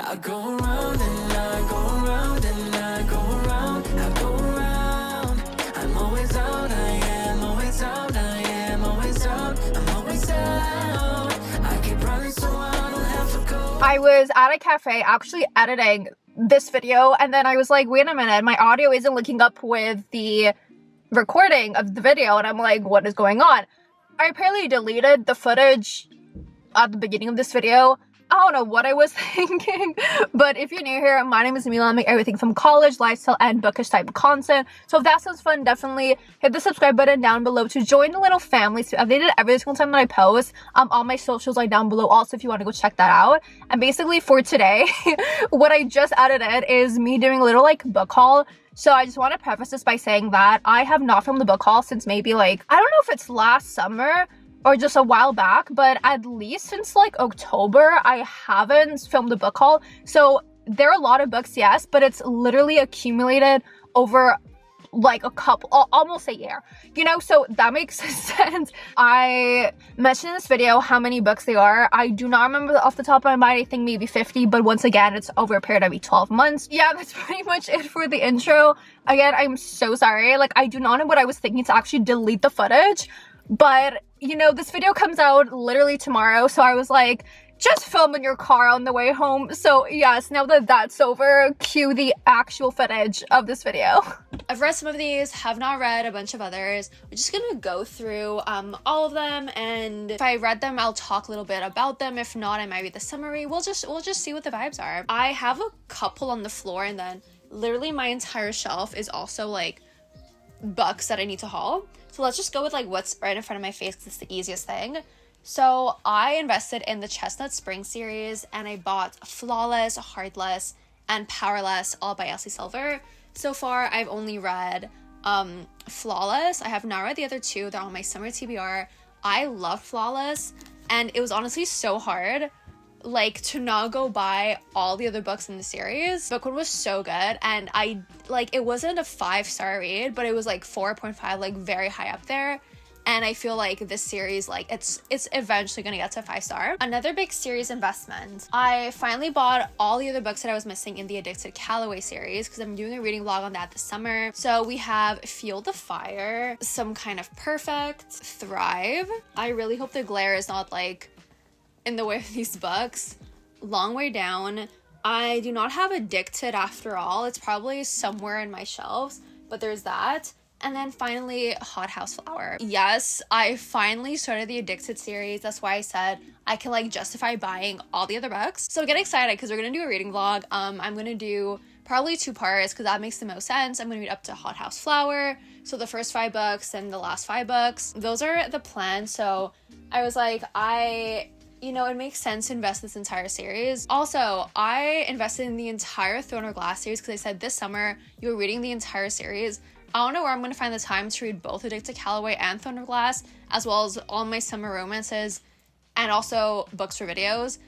I go around and I go around and I go around, I go around. I'm always out, I am always out, I am always out, I'm always out. I keep running so I don't have to go. I was at a cafe actually editing this video, and then I was like, wait a minute, my audio isn't linking up with the recording of the video, and I'm like, what is going on? I apparently deleted the footage at the beginning of this video. I don't know what I was thinking, but if you're new here, my name is Mila. I make everything from college, lifestyle, and bookish type of content. So if that sounds fun, definitely hit the subscribe button down below to join the little family. So I've updated every single time that I post. All my socials are down below also if you want to go check that out. And basically for today, what I just edited is me doing a little like book haul. So I just want to preface this by saying that I have not filmed the book haul since maybe like, I don't know if it's last summer or just a while back, but at least since like October, I haven't filmed a book haul. So there are a lot of books, yes, but it's literally accumulated over like a couple, almost a year, you know, so that makes sense. I mentioned in this video how many books they are. I do not remember off the top of my mind. I think maybe 50, but once again, it's over a period of every 12 months. Yeah, that's pretty much it for the intro. Again, I'm so sorry. Like, I do not know what I was thinking to actually delete the footage, but you know, this video comes out literally tomorrow, so I was like, just film in your car on the way home. So yes, now that that's over, cue the actual footage of this video. I've read some of these, have not read a bunch of others. We're just gonna go through all of them, and if I read them, I'll talk a little bit about them. If not, I might read the summary. We'll just see what the vibes are. I have a couple on the floor, and then literally my entire shelf is also like books that I need to haul. So let's just go with like what's right in front of my face because it's the easiest thing. So I invested in the Chestnut Spring series, and I bought Flawless, Heartless, and Powerless, all by Elsie Silver. So far, I've only read Flawless. I have not read the other two. They're on my summer TBR. I love Flawless, and it was honestly so hard like to not go buy all the other books in the series. Book one was so good, and I like, it wasn't a 5-star read, but it was like 4.5, like very high up there. And I feel like this series, like it's eventually gonna get to 5-star. Another big series investment, I finally bought all the other books that I was missing in the Addicted Callaway series because I'm doing a reading vlog on that this summer. So we have Fuel the Fire, Some Kind of Perfect, Thrive. I really hope the glare is not like in the way of these books. Long Way Down. I do not have Addicted after all. It's probably somewhere in my shelves, but there's that. And then finally, Hot House Flower. Yes, I finally started the Addicted series. That's why I said I can like justify buying all the other books. So get excited because we're gonna do a reading vlog. I'm gonna do probably 2 parts because that makes the most sense. I'm gonna read up to Hot House Flower. So the first 5 books and the last 5 books. Those are the plans. So I was like, you know, it makes sense to invest this entire series. Also, I invested in the entire Throne of Glass series because I said this summer you were reading the entire series. I don't know where I'm going to find the time to read both Addicted Callaway and Throne of Glass, as well as all my summer romances and also books for videos.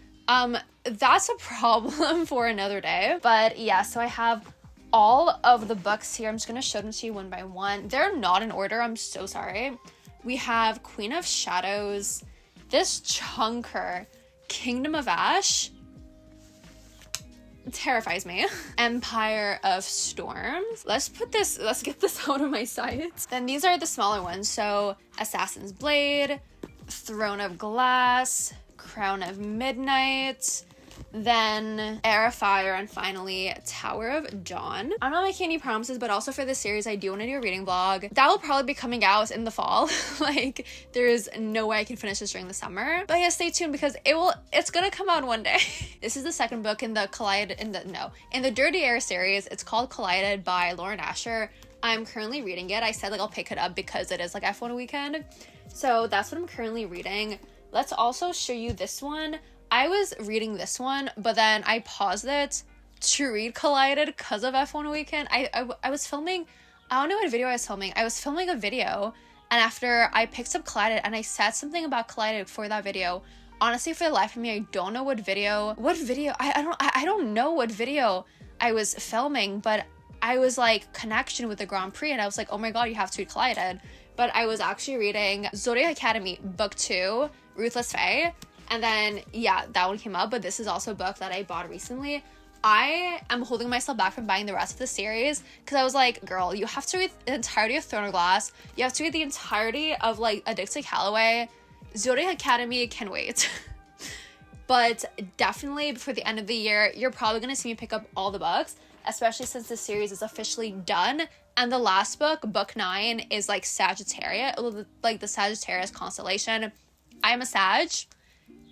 That's a problem for another day. But yeah, so I have all of the books here. I'm just going to show them to you one by one. They're not in order. I'm so sorry. We have Queen of Shadows, this chunker, Kingdom of Ash, terrifies me. Empire of Storms. Let's get this out of my sight. Then these are the smaller ones. So Assassin's Blade, Throne of Glass, Crown of Midnight, then Heir of Fire, and finally Tower of Dawn. I'm not making any promises, but also for this series I do want to do a reading vlog that will probably be coming out in the fall. Like, there's no way I can finish this during the summer, but yeah, stay tuned because it's gonna come out one day. This is the second book in the Dirty Air series. It's called Collided by Lauren Asher. I'm currently reading it. I said like I'll pick it up because it is like F1 weekend, so that's what I'm currently reading. Let's also show you this one. I was reading this one, but then I paused it to read Collided because of F1 weekend. I was filming, I don't know what video I was filming. I was filming a video, and after I picked up Collided and I said something about Collided for that video. Honestly, for the life of me, I don't know what video, I don't know what video I was filming, but I was like connection with the Grand Prix, and I was like, oh my god, you have to read Collided. But I was actually reading Zodiac Academy Book 2, Ruthless Fae, And then, yeah, that one came out, but this is also a book that I bought recently. I am holding myself back from buying the rest of the series because I was like, girl, you have to read the entirety of Throne of Glass. You have to read the entirety of, like, A Dixie Calloway. Zodiac Academy can wait. But definitely before the end of the year, you're probably going to see me pick up all the books, especially since the series is officially done. And the last book, book 9, is like Sagittarius, like the Sagittarius constellation. I am a Sag,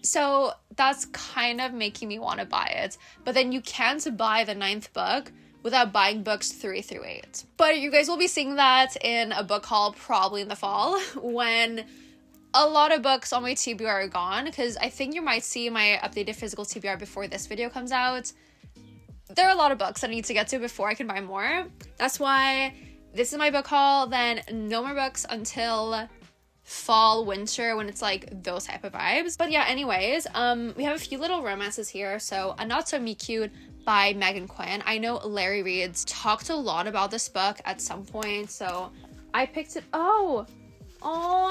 so that's kind of making me want to buy it. But then you can't buy the 9th book without buying books 3 through 8. But you guys will be seeing that in a book haul probably in the fall when a lot of books on my TBR are gone, because I think you might see my updated physical TBR before this video comes out. There are a lot of books I need to get to before I can buy more. That's why this is my book haul. Then no more books until fall, winter, when it's like those type of vibes. But yeah, anyways, we have a few little romances here. So A Not So Meet Cute by Megan Quinn. I know Larry Reed's talked a lot about this book at some point, so I picked it. Oh,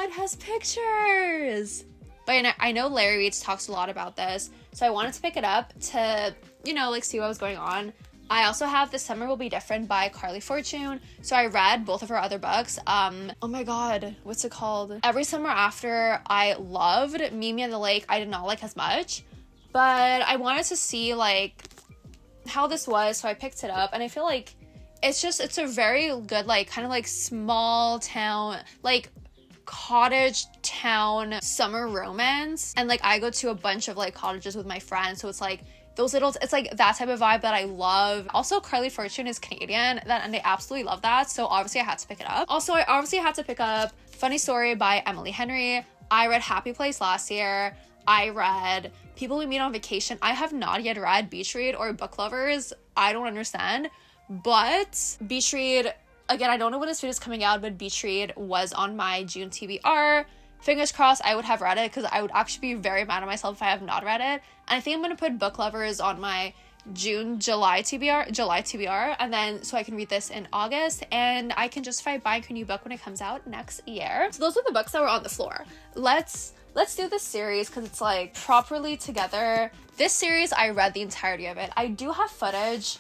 it has pictures. But I know Larry Reed's talks a lot about this, so I wanted to pick it up to, you know, like see what was going on. I also have The Summer Will Be Different by Carly Fortune. So I read both of her other books. Oh my god, what's it called? Every Summer After I loved. Mimi and the Lake I did not like as much. But I wanted to see like how this was, so I picked it up, and I feel like it's a very good, like, kind of like small town, like cottage town summer romance. And like I go to a bunch of like cottages with my friends, so it's like those little, it's like that type of vibe that I love. Also, Carly Fortune is Canadian, and I absolutely love that, so obviously I had to pick it up. Also, I obviously had to pick up Funny Story by Emily Henry. I read Happy Place last year. I read People We Meet on Vacation. I have not yet read Beach Read or Book Lovers. I don't understand, but Beach Read, again, I don't know when this video is coming out, but Beach Read was on my June TBR. Fingers crossed I would have read it, because I would actually be very mad at myself if I have not read it. And I think I'm going to put Book Lovers on my July TBR, and then so I can read this in August, and I can justify buying a new book when it comes out next year. So those are the books that were on the floor. Let's do this series because it's like properly together. This series, I read the entirety of it. I do have footage,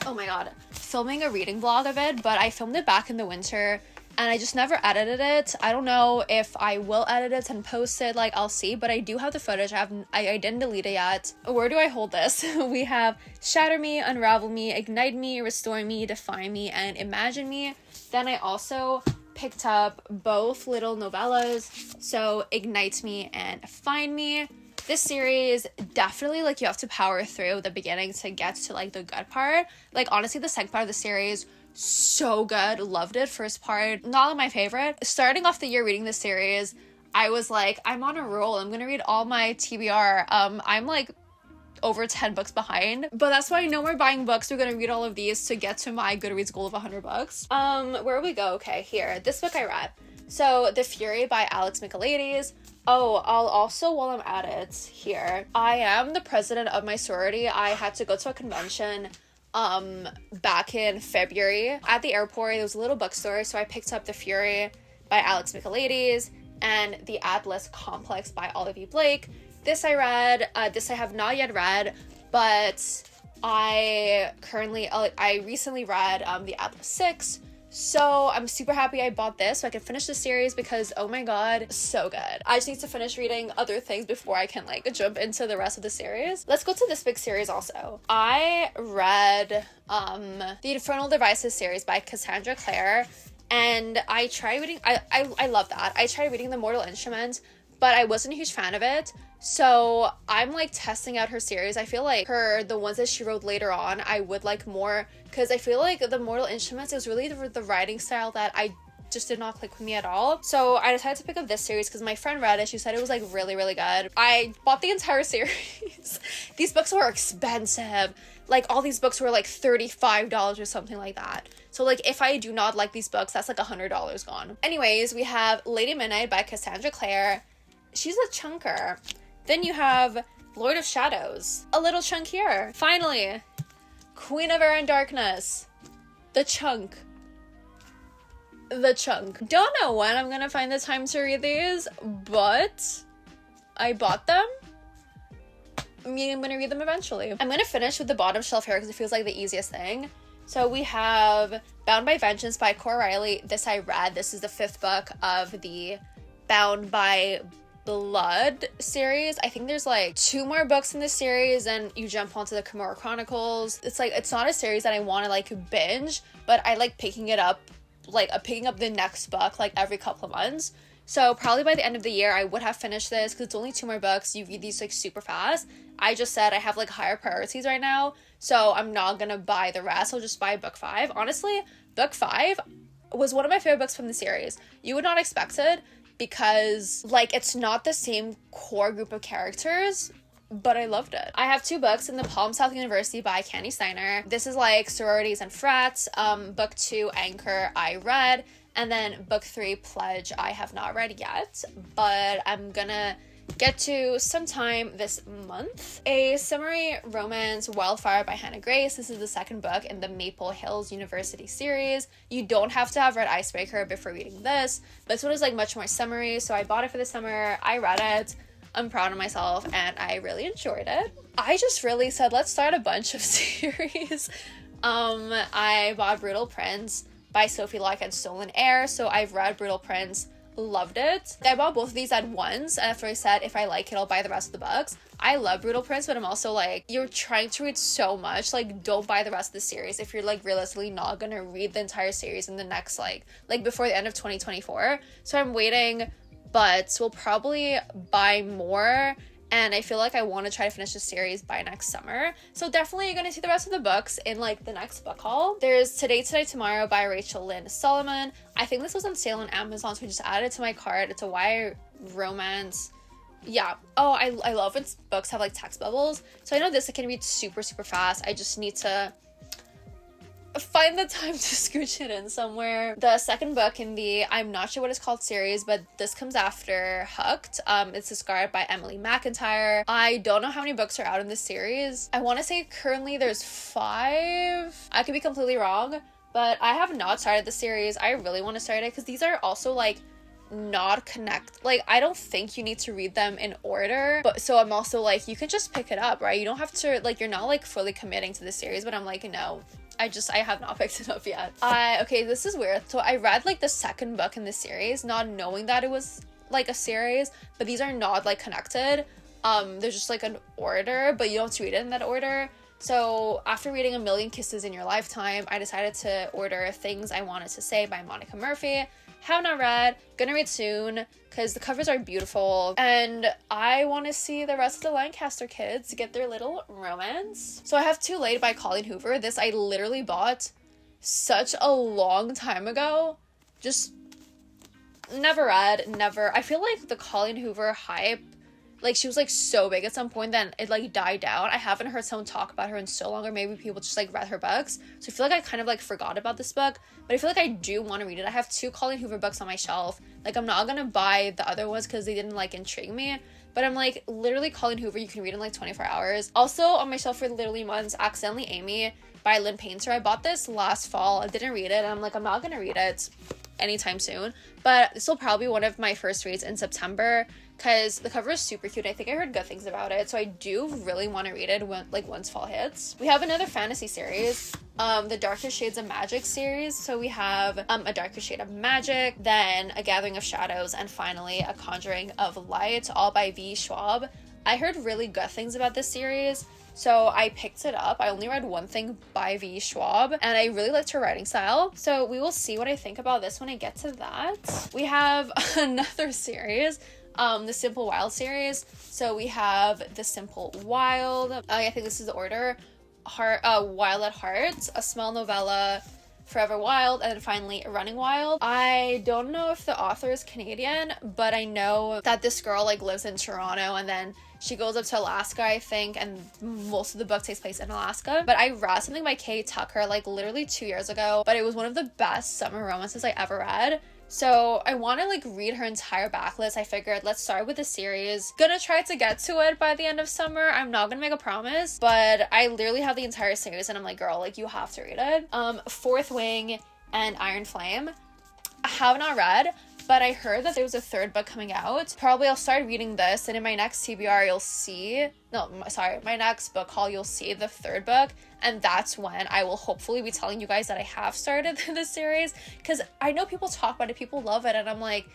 oh my god, filming a reading vlog of it, but I filmed it back in the winter and I just never edited it. I don't know if I will edit it and post it, like, I'll see, but I do have the footage. I didn't delete it yet. Where do I hold this? We have Shatter Me, Unravel Me, Ignite Me, Restore Me, Define Me, and Imagine Me. Then I also picked up both little novellas, so Ignite Me and Find Me. This series, definitely, like, you have to power through the beginning to get to, like, the good part. Like, honestly, the second part of the series, so good. Loved it. First part, not my favorite. Starting off the year reading this series, I was like, I'm on a roll. I'm gonna read all my TBR. I'm like over 10 books behind, but that's why no more buying books. We're gonna read all of these to get to my Goodreads goal of 100 books. Where we go? Okay, here. This book I read. So, The Fury by Alex Michaelides. Oh, I'll also, while I'm at it, here, I am the president of my sorority. I had to go to a convention back in February. At the airport, there was a little bookstore, so I picked up The Fury by Alex Michaelides and The Atlas Complex by Olivia Blake. This I read. This I have not yet read, but I recently read The Atlas 6. So I'm super happy I bought this so I can finish the series because, oh my god, so good. I just need to finish reading other things before I can, like, jump into the rest of the series. Let's go to this big series also. I read the Infernal Devices series by Cassandra Clare, and I tried reading, I love that. I tried reading The Mortal Instruments, but I wasn't a huge fan of it. So I'm like testing out her series. I feel like the ones that she wrote later on, I would like more, because I feel like The Mortal Instruments is really the writing style that I just did not click with me at all. So I decided to pick up this series because my friend read it. She said it was like really, really good. I bought the entire series. These books were expensive. Like, all these books were like $35 or something like that. So like, if I do not like these books, that's like $100 gone. Anyways, we have Lady Midnight by Cassandra Clare. She's a chunker. Then you have Lord of Shadows, a little chunkier. Finally, Queen of Air and Darkness, the chunk. Don't know when I'm gonna find the time to read these, but I bought them meaning I'm gonna read them eventually. I'm gonna finish with the bottom shelf here because it feels like the easiest thing. So we have Bound by Vengeance by Cora Riley. This I read. This is the 5th book of the Bound by Blood series. I think there's like 2 more books in this series and you jump onto the Kimura Chronicles. It's like, it's not a series that I want to like binge, but I like picking it up, like picking up the next book like every couple of months. So probably by the end of the year I would have finished this because it's only 2 more books. You read these like super fast. I just said I have like higher priorities right now, so I'm not gonna buy the rest. I'll just buy book 5. Honestly, book 5 was one of my favorite books from the series. You would not expect it because like it's not the same core group of characters, but I loved it. I have 2 books in the Palm South University by Candy Steiner. This is like sororities and frats. Book 2, Anchor, I read. And then book 3, Pledge, I have not read yet, but I'm gonna get to sometime this month. A Summary Romance, Wildfire by Hannah Grace. This is the 2nd book in the Maple Hills University series. You don't have to have read Icebreaker before reading this. This one is like much more summary, so I bought it for the summer. I read it. I'm proud of myself and I really enjoyed it. I just really said, let's start a bunch of series. I bought Brutal Prince by Sophie Locke and Stolen Air. So I've read Brutal Prince, loved it. I bought both of these at once, and after I said if I like it I'll buy the rest of the books. I love Brutal Prince, but I'm also like, you're trying to read so much, like don't buy the rest of the series if you're like realistically not gonna read the entire series in the next like before the end of 2024. So I'm waiting, but we'll probably buy more. And I feel like I want to try to finish the series by next summer. So definitely you're going to see the rest of the books in like the next book haul. There's Today, Tonight, Tomorrow by Rachel Lynn Solomon. I think this was on sale on Amazon, so I just added it to my cart. It's a YA romance. Yeah. Oh, I love when books have like text bubbles. So I know this I can read super, super fast. I just need to find the time to scooch it in somewhere. The 2nd book in the I'm not sure what it's called series, but this comes after Hooked. It's Discarded by Emily McIntyre. I don't know how many books are out in this series. I want to say currently there's 5. I could be completely wrong, but I have not started the series. I really want to start it because these are also like not connect, like I don't think you need to read them in order, but so I'm also like, you can just pick it up, right? You don't have to like, you're not like fully committing to the series, but I'm like, no, I have not picked it up yet. Okay, this is weird. So I read like the 2nd book in the series, not knowing that it was like a series, but these are not like connected. They're just like an order, but you don't have to read it in that order. So after reading A Million Kisses in Your Lifetime, I decided to order Things I Wanted to Say by Monica Murphy. Have not read, gonna read soon because the covers are beautiful and I want to see the rest of the Lancaster kids get their little romance. So I have Too Late by Colleen Hoover. This I literally bought such a long time ago. Just never read, never. I feel like the Colleen Hoover hype, like she was like so big at some point, then it like died down. I haven't heard someone talk about her in so long, or maybe people just like read her books. So I feel like I kind of like forgot about this book, but I feel like I do want to read it. I have 2 Colleen Hoover books on my shelf. Like I'm not gonna buy the other ones because they didn't like intrigue me, but I'm like, literally Colleen Hoover you can read in like 24 hours. Also on my shelf for literally months, Accidentally Amy by Lynn Painter. I bought this last fall. I didn't read it and I'm like, I'm not gonna read it anytime soon, but this will probably be one of my first reads in September because the cover is super cute. I think I heard good things about it, so I do really want to read it when like once fall hits. We have another fantasy series, the Darker Shades of Magic series. So we have A Darker Shade of Magic, then A Gathering of Shadows, and finally A Conjuring of Light, all by V. Schwab. I heard really good things about this series, so I picked it up. I only read one thing by V. Schwab, and I really liked her writing style. So we will see what I think about this when I get to that. We have another series, the Simple Wild series. So we have The Simple Wild. I think this is the order. Wild at Heart, A Small Novella, Forever Wild, and then finally Running Wild. I don't know if the author is Canadian, but I know that this girl like lives in Toronto and then she goes up to Alaska, I think, and most of the book takes place in Alaska. But I read something by Kay Tucker like literally 2 years ago, but it was one of the best summer romances I ever read. So I want to like read her entire backlist. I figured let's start with the series. Gonna try to get to it by the end of summer. I'm not gonna make a promise, but I literally have the entire series and I'm like, girl, like you have to read it. Fourth Wing and Iron Flame. I have not read, but I heard that there was a third book coming out. Probably I'll start reading this, and in my next TBR you'll see, my next book haul you'll see the third book, and that's when I will hopefully be telling you guys that I have started this series, because I know people talk about it, people love it, and I'm like,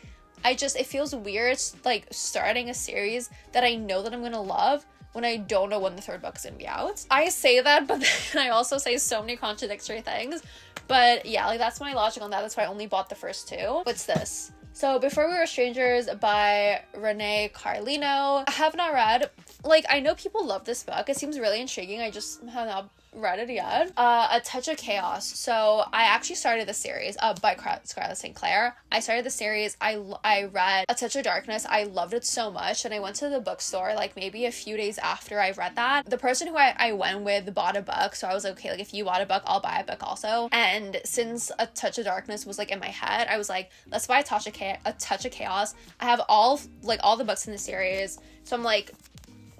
it feels weird like starting a series that I know that I'm gonna love when I don't know when the third book is gonna be out. I say that, but then I also say so many contradictory things. But yeah, like that's my logic on that. That's why I only bought the first two. What's this? So Before We Were Strangers by Renee Carlino. I have not read. Like, I know people love this book. It seems really intriguing. I just have not read it yet. A Touch of Chaos. So I actually started the series by Cassandra Clare. I started the series. I read A Touch of Darkness. I loved it so much, and I went to the bookstore like maybe a few days after I read that. The person who I went with bought a book, so I was like, okay, like if you bought a book, I'll buy a book also. And since A Touch of Darkness was like in my head, I was like, let's buy A Touch of Chaos. I have all the books in the series, so I'm like,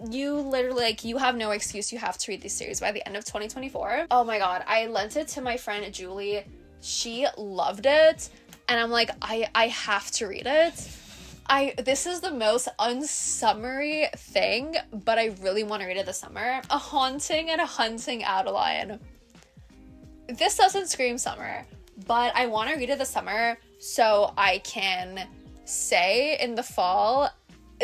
you literally, like, you have no excuse. You have to read this series by the end of 2024. Oh my god, I lent it to my friend Julie. She loved it, and I'm like, I have to read it. This is the most unsummery thing, but I really want to read it this summer. A Haunting and a Hunting Adeline. This doesn't scream summer, but I want to read it this summer so I can say in the fall,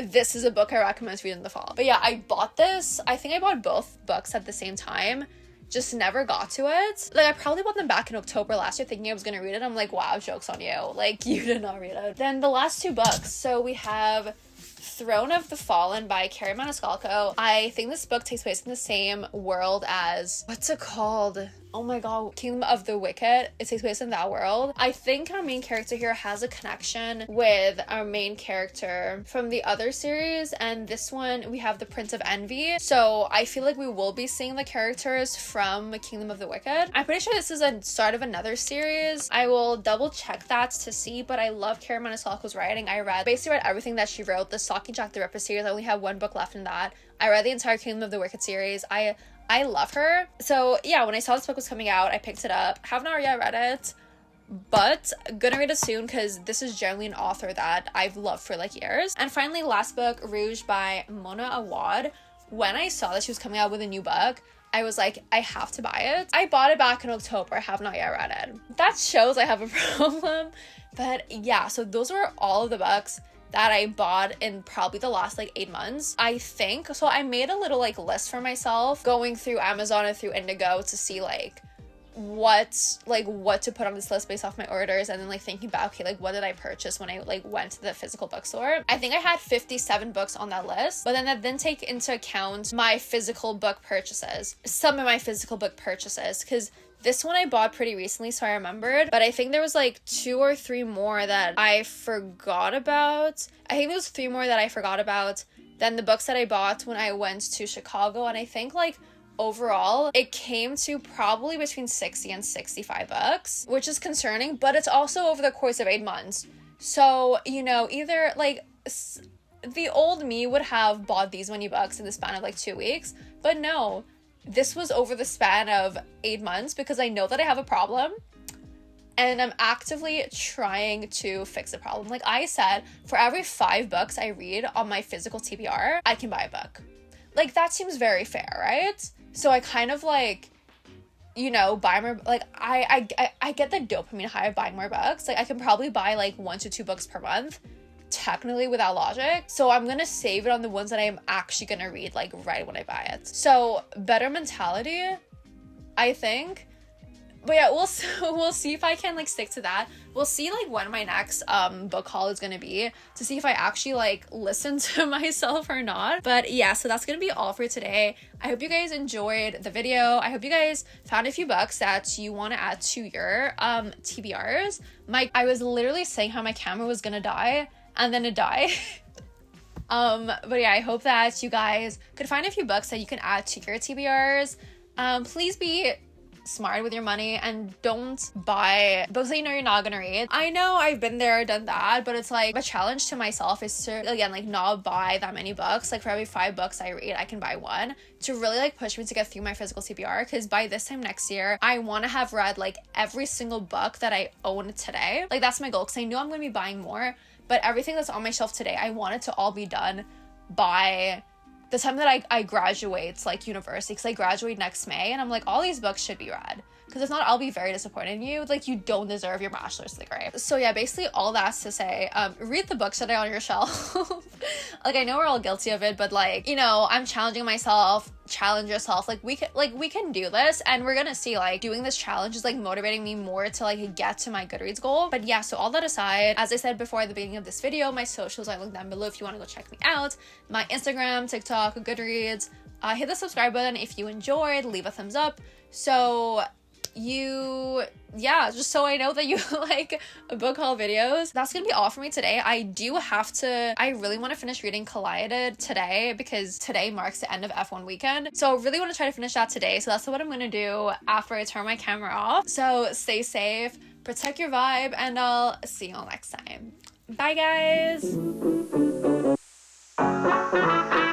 this is a book I recommend to read in the fall. But yeah, I bought this. I think I bought both books at the same time. Just never got to it. Like, I probably bought them back in October last year thinking I was gonna read it. I'm like, wow, joke's on you. Like, you did not read it. Then the last two books. So we have Throne of the Fallen by Carrie Maniscalco. I think this book takes place in the same world as, what's it called? Oh my god, Kingdom of the Wicked. It takes place in that world. I think our main character here has a connection with our main character from the other series, and this one we have the Prince of Envy. So I feel like we will be seeing the characters from Kingdom of the Wicked. I'm pretty sure this is a start of another series. I will double check that to see, but I love Carrie Maniscalco's writing. I basically read everything that she wrote. The Stalking Jack the Ripper series, I only have one book left in that. I read the entire Kingdom of the Wicked series. I love her. So yeah, when I saw this book was coming out, I picked it up. Have not yet read it, but gonna read it soon because this is generally an author that I've loved for like years. And finally, last book, Rouge by Mona Awad. When I saw that she was coming out with a new book, I was like, I have to buy it. I bought it back in October. I have not yet read it. That shows I have a problem. But yeah, so those were all of the books that I bought in probably the last like 8 months, I think. So I made a little like list for myself going through Amazon and through Indigo to see like what to put on this list based off my orders, and then like thinking back, okay, like what did I purchase when I like went to the physical bookstore. I think I had 57 books on that list, but then that didn't take into account my physical book purchases, some of my physical book purchases, because this one I bought pretty recently, so I remembered, but I think there was like 2 or 3 more that I forgot about. I think there was 3 more that I forgot about than the books that I bought when I went to Chicago, and I think like overall it came to probably between 60 and 65 books, which is concerning, but it's also over the course of 8 months. So, you know, either like the old me would have bought these many books in the span of like 2 weeks, but no, this was over the span of 8 months because I know that I have a problem and I'm actively trying to fix the problem. Like I said, for every 5 books I read on my physical TBR, I can buy a book. Like that seems very fair, right? So I kind of like, you know, buy more, like I get the dopamine high of buying more books. Like I can probably buy like 1 to 2 books per month, technically without logic. So I'm gonna save it on the ones that I'm actually gonna read like right when I buy it. So better mentality, I think. But yeah, we'll see if I can like stick to that. We'll see like when my next book haul is gonna be to see if I actually like listen to myself or not. But yeah, so that's gonna be all for today. I hope you guys enjoyed the video. I hope you guys found a few books that you want to add to your TBRs. I was literally saying how my camera was gonna die and then it died. But yeah, I hope that you guys could find a few books that you can add to your TBRs. Please be smart with your money and don't buy books that you know you're not gonna read. I know I've been there, done that, but it's like a challenge to myself is to, again, like not buy that many books. Like for every 5 books I read, I can buy one, to really like push me to get through my physical TBR, because by this time next year, I want to have read like every single book that I own today. Like that's my goal, because I know I'm going to be buying more, but everything that's on my shelf today, I want it to all be done by the time that I graduate, like university, because I graduate next May, and I'm like, all these books should be read, because if not, I'll be very disappointed in you. Like, you don't deserve your bachelor's degree. So yeah, basically all that's to say, read the books that are on your shelf. Like, I know we're all guilty of it, but like, you know, I'm challenging myself. Challenge yourself. Like we can do this, and we're gonna see, like, doing this challenge is like motivating me more to like get to my Goodreads goal. But yeah, so all that aside, as I said before at the beginning of this video, my socials I linked down below if you want to go check me out. My Instagram, TikTok, Goodreads. Hit the subscribe button if you enjoyed, leave a thumbs up. So just so I know that you like book haul videos. That's gonna be all for me today. I really want to finish reading Collided today, because today marks the end of F1 weekend. So I really want to try to finish that today. So that's what I'm gonna do after I turn my camera off. So stay safe, protect your vibe, and I'll see you all next time. Bye guys!